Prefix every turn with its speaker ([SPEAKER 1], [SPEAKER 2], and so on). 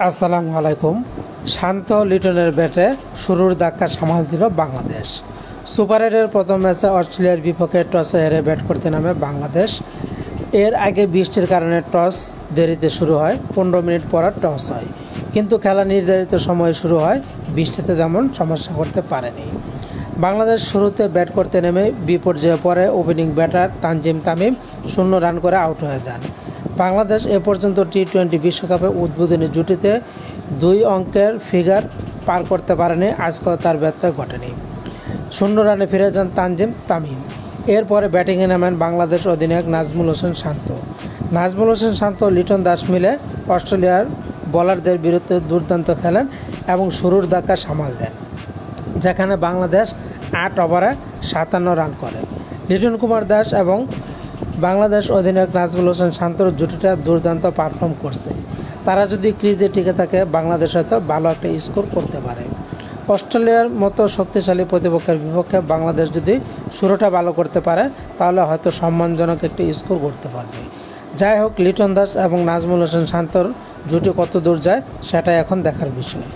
[SPEAKER 1] আসসালামু আলাইকুম। শান্ত লিটনের ব্যাটে শুরুর ধাক্কা সামাল দিল বাংলাদেশ। সুপার 8-এর প্রথম ম্যাচে অস্ট্রেলিয়ার বিপক্ষে টসে হেরে ব্যাট করতে নামে বাংলাদেশ। এর আগে বৃষ্টির কারণে টস দেরিতে শুরু হয়, 15 মিনিট পর টস হয়, কিন্তু খেলা নির্ধারিত সময়ে শুরু হয়। বৃষ্টিতে তেমন সমস্যা করতে পারেনি বাংলাদেশ। শুরুতে ব্যাট করতে নেমে বিপর্যয়ে পড়ে opening batter Tanzim Tamim 0 run করে আউট হয়ে যান। বাংলাদেশ এ পর্যন্ত টি-20 বিশ্বকাপে উদ্বোধনী জুটিতে 2 অঙ্কের ফিগার পার করতে পারেনি। আজকেও তার ব্যত্যয় ঘটেনি। 0 রানে ফিরে যান তানজিম তামিম। এরপরে ব্যাটিংয়ে নামেন বাংলাদেশ অধিনায়ক নাজমুল হোসেন শান্ত, লিটন দাস মিলে অস্ট্রেলিয়ার বোলারদের বিরুদ্ধে দুর্দান্ত খেলেন এবং শুরুর ধাক্কা সামাল দেন, যেখানে বাংলাদেশ 8 ওভারে 57 রান করে। লিটন কুমার দাস এবং বাংলাদেশ অধিনায়ক নাজমুল হোসেন শান্তর জুটিটা দুর্দান্ত পারফর্ম করছে। তারা যদি ক্রিজে টিকে থাকে, বাংলাদেশ হয়তো ভালো একটা স্কোর করতে পারে। অস্ট্রেলিয়ার মতো শক্তিশালী প্রতিপক্ষের বিপক্ষে বাংলাদেশ যদি শুরুটা ভালো করতে পারে, তাহলে হয়তো সম্মানজনক একটি স্কোর করতে পারবে। যাই হোক, লিটন দাস এবং নাজমুল হোসেন শান্তর জুটি কত দূর যায় সেটাই এখন দেখার বিষয়।